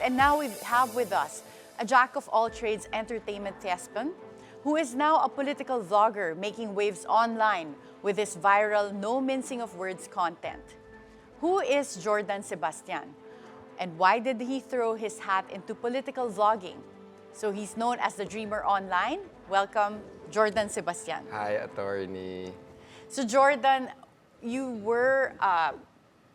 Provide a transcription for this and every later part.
And now we have with us a jack of all trades entertainment thespian who is now a political vlogger making waves online with his viral no mincing of words content. Who is Jourdan Sebastian? And why did he throw his hat into political vlogging? So he's known as the Dreamer Online. Welcome, Jourdan Sebastian. Hi, attorney. So Jourdan, you were a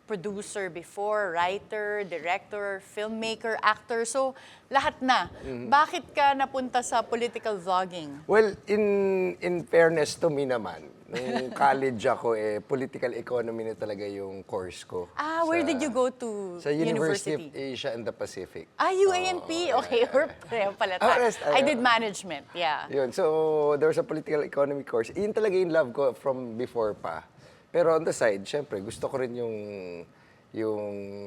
producer before, writer, director, filmmaker, actor. So lahat na. Bakit ka napunta sa political vlogging? Well, in fairness to me naman, nung college ako, political economy na talaga yung course ko. Where did you go to Sa University of Asia and the Pacific. UANP. Okay, we're pareho pala tayo. I did management, yeah. Yun, so there was a political economy course. Yun talaga yung love ko from before pa. Pero on the side, syempre, gusto ko rin yung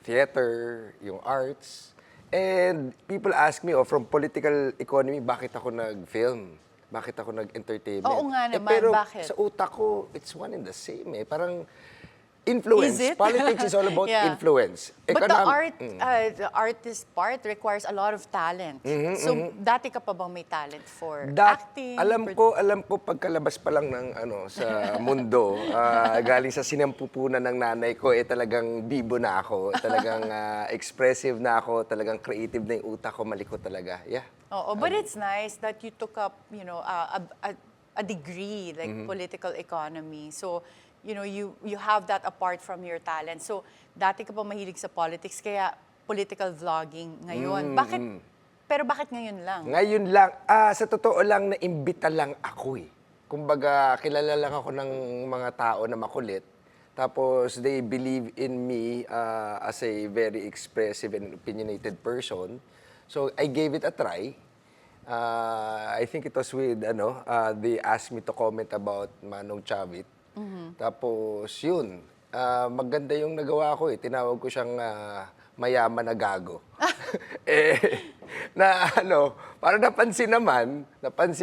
theater, yung arts. And people ask me, from political economy, bakit ako nag-film? Bakit ako nag-entertainment? Oo nga naman, pero bakit? Sa utak ko, it's one and the same eh. Parang influence. Is it? Politics is all about influence. But the artist part requires a lot of talent. So, dati ka pa bang may talent for acting? Alam ko pagkalabas pa lang ng sa mundo, galing sa sinampupunan ng nanay ko, talagang bibo na ako, talagang expressive na ako, talagang creative na yung utak ko, malikot talaga. Yeah. But it's nice that you took up, a degree like political economy. So, you have that apart from your talent. So, dati ka pa mahilig sa politics, kaya political vlogging ngayon. Pero bakit ngayon lang? Ngayon lang, sa totoo lang, naimbita lang ako eh. Kumbaga, kilala lang ako ng mga tao na makulit. Tapos, they believe in me as a very expressive and opinionated person. So, I gave it a try. I think it was with, they asked me to comment about Manong Chavit. Tapos yun, maganda yung nagawa ko eh. Tinawag ko siyang mayaman na gago. Para napansin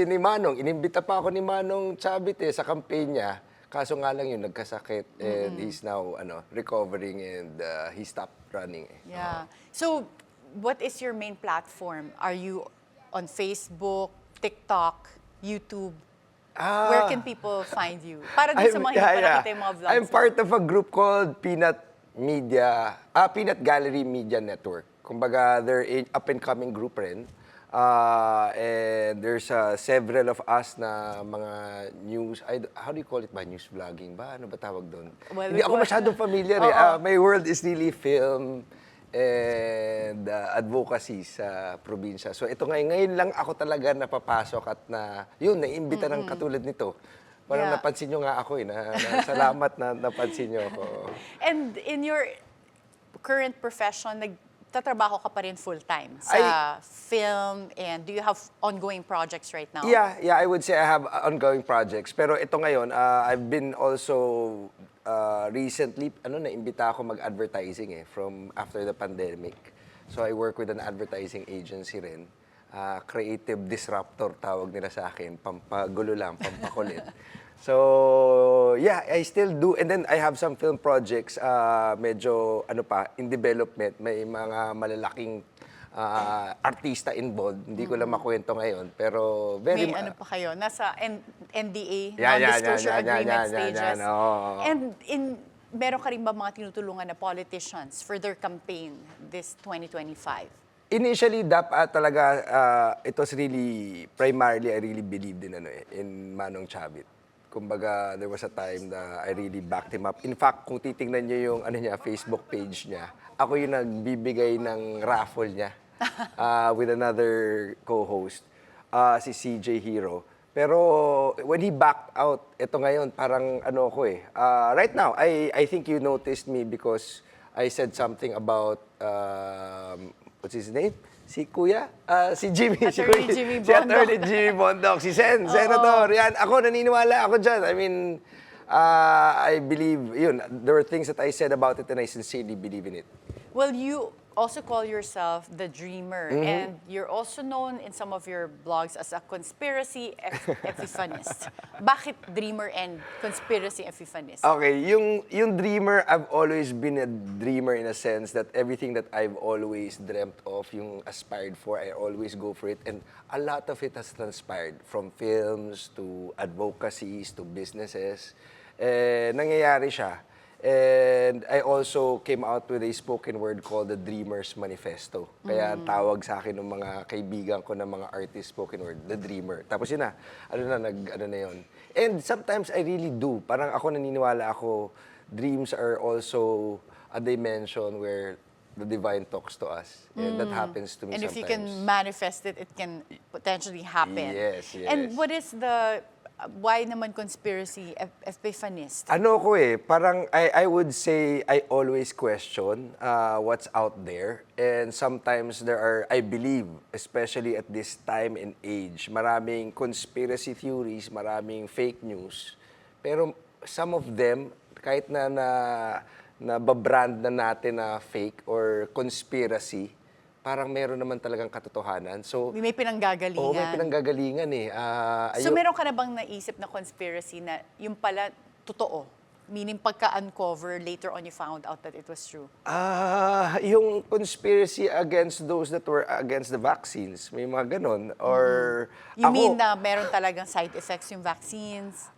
ni Manong, inimbita pa ako ni Manong Chavit sa campaign niya. Kaso nga lang yun, nagkasakit and he's now recovering and he stopped running. Yeah. So, what is your main platform? Are you on Facebook, TikTok, YouTube? Where can people find you? Para din sa mga hindi pa nakita yung mga vlogs. I'm part of a group called Peanut Gallery Media Network. Kumbaga, they're an up-and-coming group rin. And there's several of us na mga news, how do you call it ba? News vlogging ba? Ano ba tawag doon? Well, hindi ako masyadong familiar. My world is really film and advocacy sa probinsya. So ito ngayon lang ako talaga napapasok at naiimbita ng katulad nito. Parang napansin nyo nga ako salamat na napansin nyo ako. And in your current profession, nagtatrabaho ka pa rin full-time sa film, and do you have ongoing projects right now? Yeah, I would say I have ongoing projects. Pero ito ngayon, I've been also recently, naimbita ako mag-advertising from after the pandemic. So I work with an advertising agency rin. Creative disruptor tawag nila sa akin. Pampagulo lang, pampakulit. So, yeah, I still do. And then I have some film projects, medyo, in development. May mga malalaking artista involved. Hindi ko lang makwento ngayon. Pero very... May pa kayo? Nasa NDA, non-disclosure agreement stages. And meron ka rin ba mga tinutulungan na politicians for their campaign this 2025? Initially, talaga, it was really, primarily, I really believed in Manong Chavit. Kumbaga, there was a time na I really backed him up. In fact, kung titingnan niyo yung Facebook page niya, ako yung nagbibigay ng raffle niya with another co-host, si CJ Hero. Pero when he backed out, ito ngayon, parang right now, I think you noticed me because I said something about, what's his name? Si Kuya? Si Jimmy. Attorney Jimmy Bondok. Si Attorney Jimmy Bondok. Si Senator. Yan. Ako, naniniwala ako dyan. I mean, I believe, there were things that I said about it and I sincerely believe in it. Well, you also call yourself the dreamer, and you're also known in some of your blogs as a conspiracy epiphanist. Bakit dreamer and conspiracy epiphanist? Okay, yung dreamer, I've always been a dreamer in a sense that everything that I've always dreamt of, yung aspired for, I always go for it. And a lot of it has transpired from films to advocacies to businesses. Nangyayari siya. And I also came out with a spoken word called the Dreamer's Manifesto. Kaya ang tawag sa akin ng mga kaibigan ko ng mga artist spoken word, the Dreamer. Tapos yun na, ano na yun. And sometimes I really do. Parang ako naniniwala ako, dreams are also a dimension where the divine talks to us. And that happens to me And sometimes. if you can manifest it, it can potentially happen. Yes, yes. And what is the, why naman conspiracy epiphanist? Ano ko parang I would say I always question what's out there. And sometimes there are, I believe, especially at this time and age, maraming conspiracy theories, maraming fake news. Pero some of them, kahit na babrand na natin na fake or conspiracy, parang meron naman talagang katotohanan. So, May pinanggagalingan. oo, may pinanggagalingan So meron ka na bang naisip na conspiracy na yung pala totoo? Meaning pagka-uncover, later on you found out that it was true? Yung conspiracy against those that were against the vaccines, may mga ganon. Or You ako, mean na meron talagang side effects yung vaccines?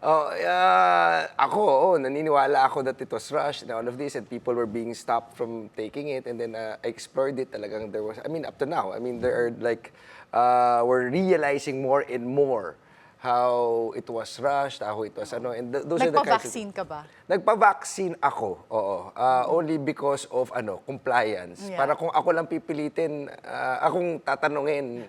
ako, naniniwala ako that it was rushed and all of this and people were being stopped from taking it and then I explored it talagang there was, I mean, up to now, I mean, there are like, we're realizing more and more how it was rushed, how it was and those are the kinds of... Nagpa-vaccine ka ba? Nagpa-vaccine ako, oo. Only because of compliance. Yeah. Para kung ako lang pipilitin, akong tatanungin,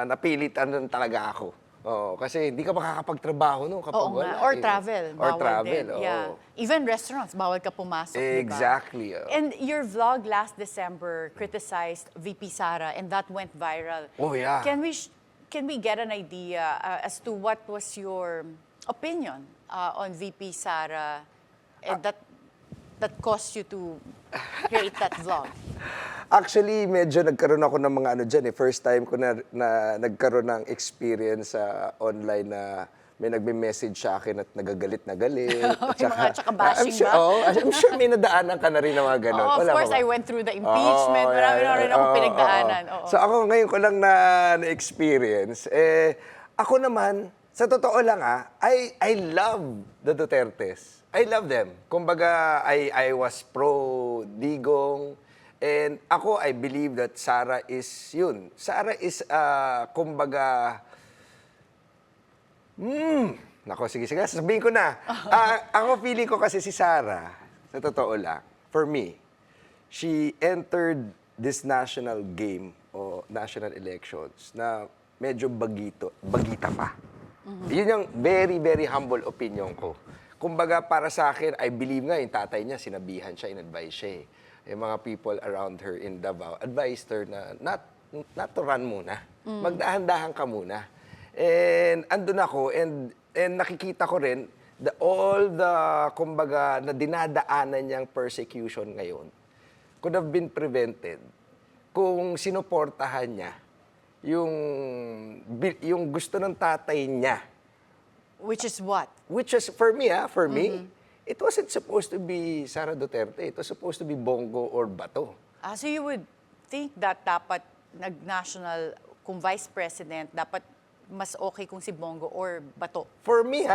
napilitan lang talaga ako. Oo, kasi hindi ka makakapagtrabaho kapag Oo wala. nga. Or travel. Or Bawal travel, din. oo. Yeah. Even restaurants, bawal ka pumasok, di ba? Exactly. Oo. And your vlog last December criticized VP Sara and that went viral. Oh, yeah. Can we get an idea as to what was your opinion on VP Sara and that caused you to create that vlog? Actually, medyo nagkaroon ako ng mga dyan. First time ko na nagkaroon ng experience sa online na may nagme-message sa akin at nagagalit na galit. Tsaka bashing I'm sure may nadaanan ka na rin ng mga ganun. Oh, of course, I went through the impeachment. Marami na rin ako pinagdaanan. So ako ngayon ko lang na-experience. Ako naman, sa totoo lang I love the Dutertes. I love them. Kumbaga, I was pro-Digong. And ako, I believe that Sara is yun. Sara is, kumbaga, nako, sige, sasabihin ko na. Ako feeling ko kasi si Sara, sa totoo lang, for me, she entered this national game o national elections na medyo bagita pa. Yun yung very, very humble opinion ko. Kumbaga, para sa akin, I believe nga, yung tatay niya, sinabihan siya, in-advise siya Yung mga people around her in Davao advised her na not to run muna. Magdahan-dahan ka muna. And andun ako and nakikita ko rin all the kumbaga na dinadaanan niyang persecution ngayon could have been prevented kung sinuportahan niya yung gusto ng tatay niya. Which is what? Which is for me, it wasn't supposed to be Sara Duterte. It was supposed to be Bongo or Bato. So you would think that dapat nag-national, kung vice president, dapat mas okay kung si Bongo or Bato. For me,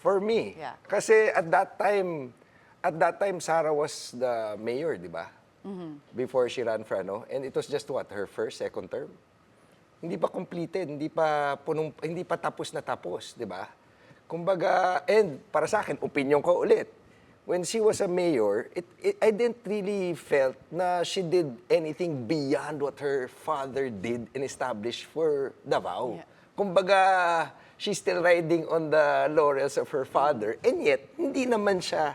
for me. Yeah. Kasi at that time, Sara was the mayor, di ba? Before she ran for and it was just her first, second term. Hindi pa completed, hindi pa tapos na tapos, di ba? Kumbaga, and para sa akin, opinion ko ulit. When she was a mayor, I didn't really felt na she did anything beyond what her father did and established for Davao. Yeah. Kumbaga, she's still riding on the laurels of her father, and yet, hindi naman siya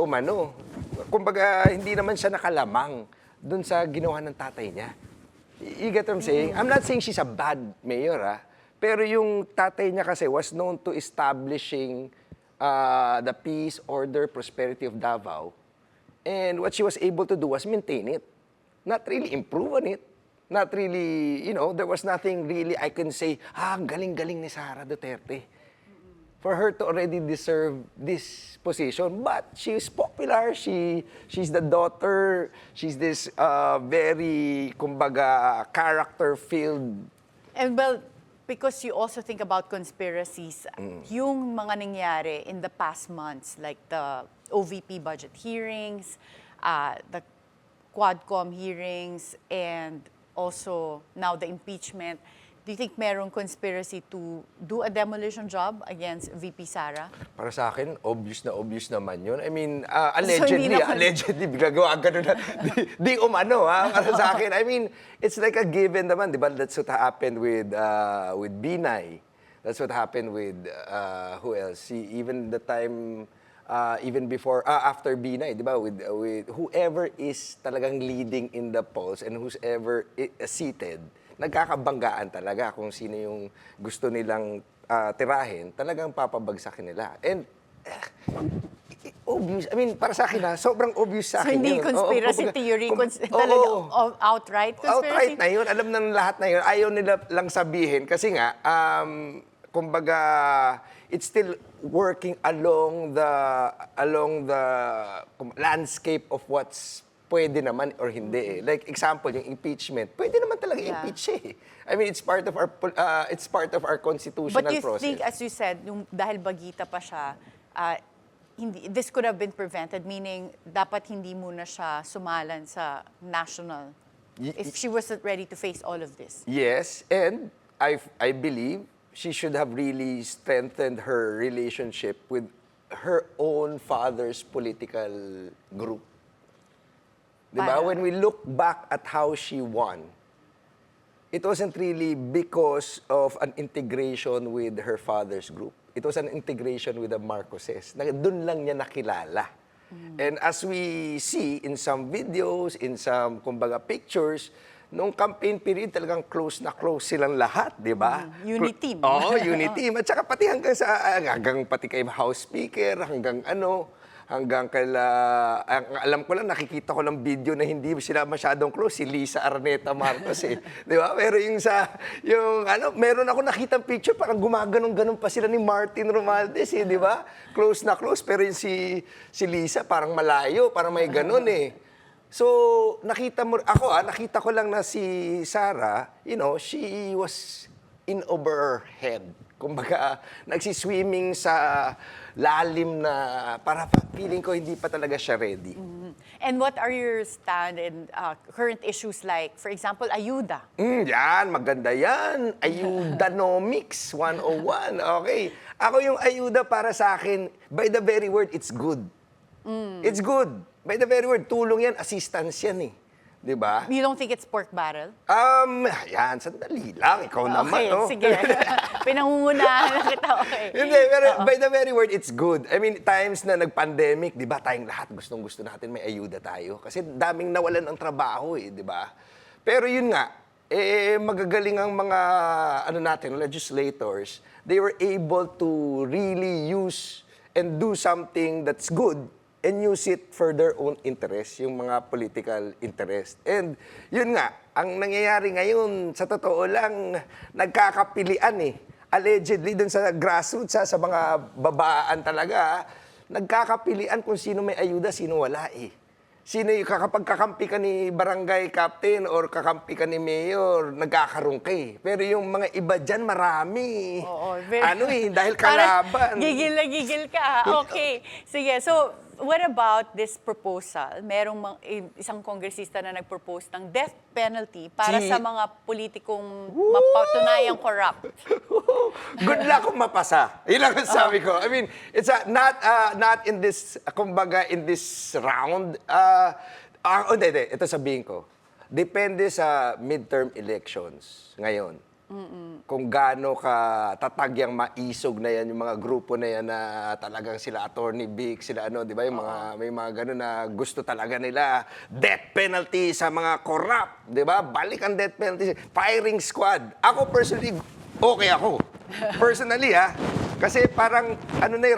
umano. Kumbaga, hindi naman siya nakalamang dun sa ginawa ng tatay niya. You get what I'm saying? I'm not saying she's a bad mayor, pero yung tatay niya kasi was known to establishing the peace, order, prosperity of Davao. And what she was able to do was maintain it. Not really improve on it. Not really, there was nothing really I can say, ang galing-galing ni Sara Duterte. For her to already deserve this position. But she's popular, she's the daughter, she's this very, kumbaga, character-filled. And well, because you also think about conspiracies, yung mga nangyari in the past months, like the OVP budget hearings, the Quadcom hearings, and also now the impeachment, do you think merong conspiracy to do a demolition job against VP Sara? Para sa akin, obvious naman yun. I mean, hindi allegedly, gagawa ganun na. Di umano, ha? Para sa akin, I mean, it's like a given naman, di ba? That's what happened with Binay. That's what happened with, who else? Even the time, even before, after Binay, di ba? With whoever is talagang leading in the polls and whoever seated, nagkakabanggaan talaga kung sino yung gusto nilang tirahin, talagang papabagsakin nila. And obvious, I mean, para sa akin sobrang obvious sa akin. So hindi conspiracy theory, talaga outright conspiracy? Outright na yun, alam ng lahat na yun. Ayaw nila lang sabihin kasi nga, kumbaga, it's still working along the landscape of what's pwede naman or hindi. Like example, yung impeachment, pwede naman talaga impeach eh. I mean, it's part of our constitutional process. But you think, as you said, yung dahil bagita pa siya, this could have been prevented, meaning dapat hindi muna siya sumalan sa national if she wasn't ready to face all of this. Yes, and I believe she should have really strengthened her relationship with her own father's political group. Diba? When we look back at how she won, it wasn't really because of an integration with her father's group. It was an integration with the Marcoses. Doon lang niya nakilala. And as we see in some videos, in some, kumbaga, pictures, nung campaign period, talagang close na close silang lahat, di ba? Unity team. Oo, unity team. At saka pati hanggang pati kay House Speaker, hanggang kaila, alam ko lang, nakikita ko lang video na hindi sila masyadong close, si Lisa Araneta Marcos eh. Di ba? Pero meron ako nakitang picture, parang gumaganon-ganon pa sila ni Martin Romualdez eh, di ba? Close na close, pero yung si Lisa parang malayo, parang may ganon eh. So, nakita ko lang na si Sara, she was in over her head. Kumbaga, nagsiswimming sa lalim na para feeling ko hindi pa talaga siya ready. And what are your stand in current issues like, for example, ayuda? Yan, maganda yan. Ayudanomics 101. Okay. Ako yung ayuda para sa akin, by the very word, it's good. It's good. By the very word, tulong yan, assistance yan eh. Di ba? You don't think it's pork barrel? Yan, sandali lang. Ikaw naman, okay, sige. Pinangungunahan na kita, okay. Hindi, pero by the very word, it's good. I mean, times na nag-pandemic, di ba, tayong lahat gustong-gusto natin may ayuda tayo. Kasi daming nawalan ng trabaho eh, di ba? Pero yun nga, magagaling ang mga, legislators, they were able to really use and do something that's good and use it for their own interest, yung mga political interest. And yun nga, ang nangyayari ngayon, sa totoo lang, nagkakapilian eh. Allegedly, dun sa grassroots, sa mga babaan talaga, nagkakapilian kung sino may ayuda, sino wala eh. Sino yung kapag kakampi ka ni barangay captain or kakampi ka ni mayor, nagkakaroon ka eh. Pero yung mga iba dyan, marami. Oo, dahil kalaban. Gigil na gigil ka. Okay. Sige, so what about this proposal? Merong isang kongresista na nag-propose ng death penalty para sa mga politikong mapatunayang corrupt. Good luck kung mapasa. Ilang ang sabi ko. I mean, it's not in this, kumbaga, in this round. Hindi. Ito sabihin ko. Depende sa midterm elections ngayon. Kung gaano ka tatag yung maisog na yan, yung mga grupo na yan na talagang sila Attorney Vic, sila di ba, yung may mga gano'n na gusto talaga nila, death penalty sa mga corrupt, di ba? Balik ang death penalty, firing squad. Ako personally, okay ako. Personally, kasi parang,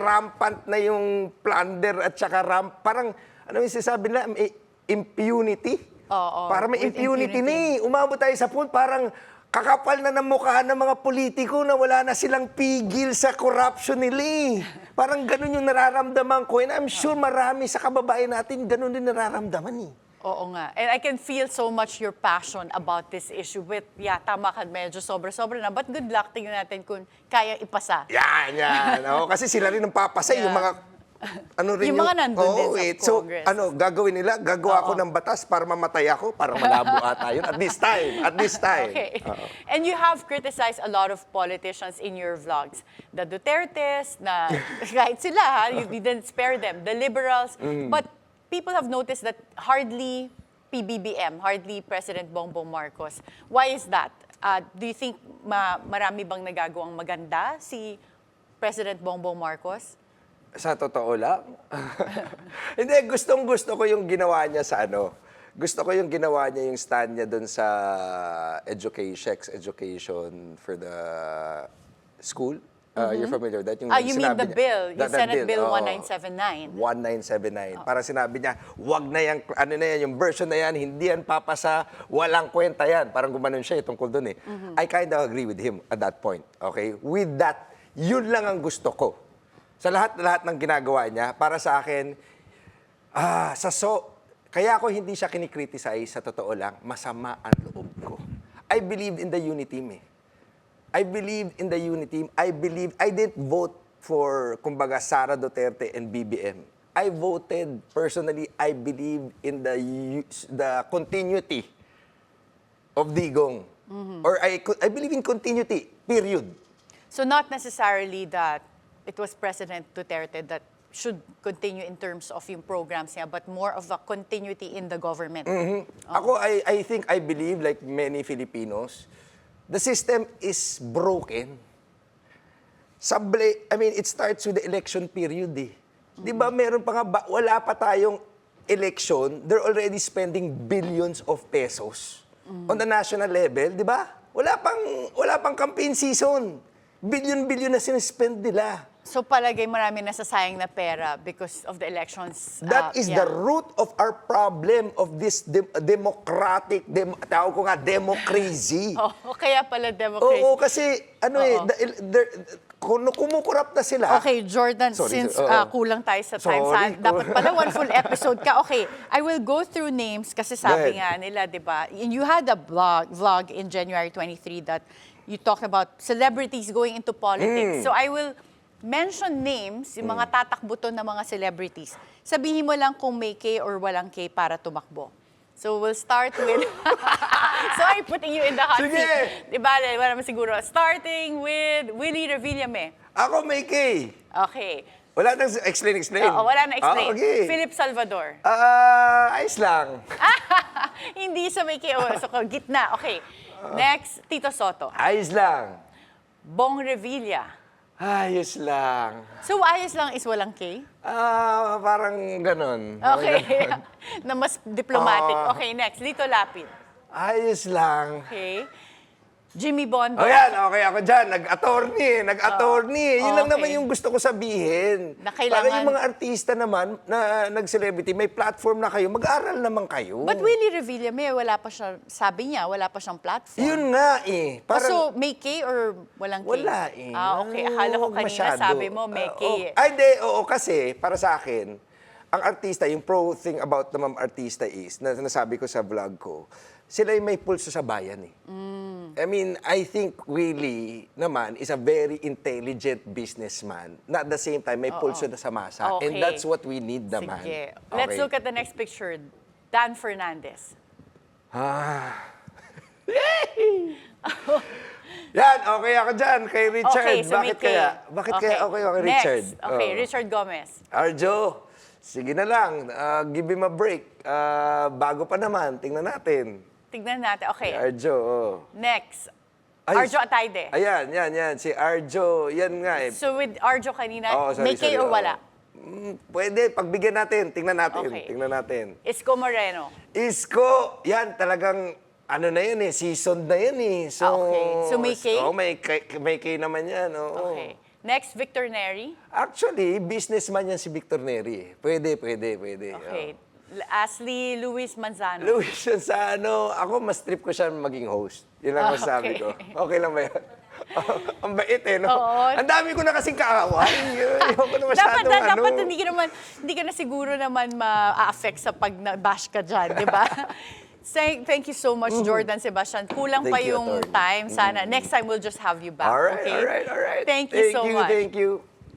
rampant na yung plunder at saka parang, ano yung sinasabi nila, may impunity. Oo, Para may with impunity na impunity. Umabot tayo sa point, parang kakapal na ng mukha ng mga politiko na wala na silang pigil sa corruption nila Parang ganun yung nararamdaman ko. And I'm sure marami sa kababayan natin, ganun din nararamdaman Oo nga. And I can feel so much your passion about this issue. But yeah, tama ka, medyo sobra-sobra na. But good luck, tingnan natin kung kaya ipasa. Yan. Kasi sila rin ang papasay, yung mga Yung mga nandun din sa So, Congress. gagawin nila? Gagawa ako ng batas para mamatay ako, para malabo ata yun. At this time. Okay. And you have criticized a lot of politicians in your vlogs. The Dutertes, na kahit sila, you didn't spare them. The liberals. But people have noticed that hardly PBBM, hardly President Bongbong Marcos. Why is that? Do you think marami bang nagagawang maganda si President Bongbong Marcos? Sa totoo lang? Hindi, gustong-gusto ko yung ginawa niya sa Gusto ko yung ginawa niya yung stand niya doon sa sex education for the school. You're familiar with that? Yung You mean the bill, yung Senate Bill 1979. 1979. Para sinabi niya, wag na yan, yung version na yan, hindi yan papasa, walang kwenta yan. Parang gumanon siya tungkol doon I kind of agree with him at that point. Okay? With that, yun lang ang gusto ko. Sa lahat ng ginagawa niya, para sa akin, kaya ako hindi siya kinikriticize, sa totoo lang, masama ang loob ko. I believe in the unity team I believe in the unity team. I didn't vote for, kumbaga, Sara Duterte and BBM. I voted, personally, I believe in the continuity of Digong. Or I believe in continuity, period. So not necessarily that it was President Duterte that should continue in terms of yung programs niya, but more of a continuity in the government. Ako, I believe, like many Filipinos, the system is broken. It starts with the election period Di ba meron pa nga, wala pa tayong election, they're already spending billions of pesos on the national level, di ba? Wala pang campaign season. Billion na sinispend nila. So palagay marami nasasayang na pera because of the elections. That is the root of our problem of this tawag ko nga, democracy. Kaya pala democracy. Oo, kasi kumukurap na sila. Okay, Jourdan, since kulang tayo sa time, dapat pala one full episode ka. Okay, I will go through names kasi sabi nga nila, di ba? You had a vlog in January 23 that you talked about celebrities going into politics. So I will mention names, yung mga tatakbo to na mga celebrities. Sabihin mo lang kung may K or walang K para tumakbo. So we'll start with... So I'm putting you in the hot seat. Diba? Wala naman siguro. Starting with Willie Revillame. Ako may K. Okay. Wala nang explain. Wala na explain. Okay. Philip Salvador. Ayos lang. Hindi sa may K. So gitna. Okay. Next, Tito Soto. Ayos lang. Bong Revilla. Ayos lang. So, ayos lang is walang K? Parang ganon. Okay. Na mas diplomatic. Okay, next. Lito Lapid. Ayos lang. Okay. Jimmy Bondo. Yan. Okay ako dyan. Nag-attorney. Yun lang naman yung gusto ko sabihin. Na kailangan... Para yung mga artista naman na nag-celebrity, may platform na kayo, mag-aral naman kayo. But Willie Revillame, wala pa siya, sabi niya, wala pa siyang platform. Yun nga Parang, so, may K or walang K? Wala Okay. Akala ko kanina masyado. sabi mo may K Oo, kasi para sa akin, ang artista, yung pro thing about the artista is, na nasabi ko sa vlog ko, sila yung may pulso sa bayan I think Willie naman is a very intelligent businessman. Na at the same time, may pulso na sa masa. Okay. And that's what we need naman. Sige. Let's look at the next picture. Dan Fernandez. Yan, okay ako dyan, kay Richard. Okay, so Bakit kaya? Bakit kaya okay ako kay Richard? Next. Okay, Richard Gomez. Arjo, sige na lang. Give him a break. Bago pa naman, tingnan natin. Tignan natin. Okay. Arjo, Next. Arjo Atayde. Ayan. Si Arjo, yan nga So with Arjo kanina, sorry, may K or wala? Pwede, pagbigyan natin. Tingnan natin. Okay. Tingnan natin. Isko Moreno. Isko, yan talagang, na yan season na yan So, okay. So may K? May K naman yan. Okay. Next, Victor Neri. Actually, businessman yan si Victor Neri. Pwede. Okay. Ashley Luis Manzano. Luis Manzano, ako mas trip ko siya maging host. Yun lang masasabi ko. Okay lang ba yan? Ang bait eh, no? Oo. Ang dami ko na kasing kaaway. Ayoko na masyadong Dapat hindi ka na siguro naman ma-affect sa pag na-bash ka dyan, di ba? Thank you so much, Jourdan Sebastian. Kulang pa Thank you, yung Atty. time. Sana next time we'll just have you back. All right, okay? all right, all right. Thank you so much. Thank you.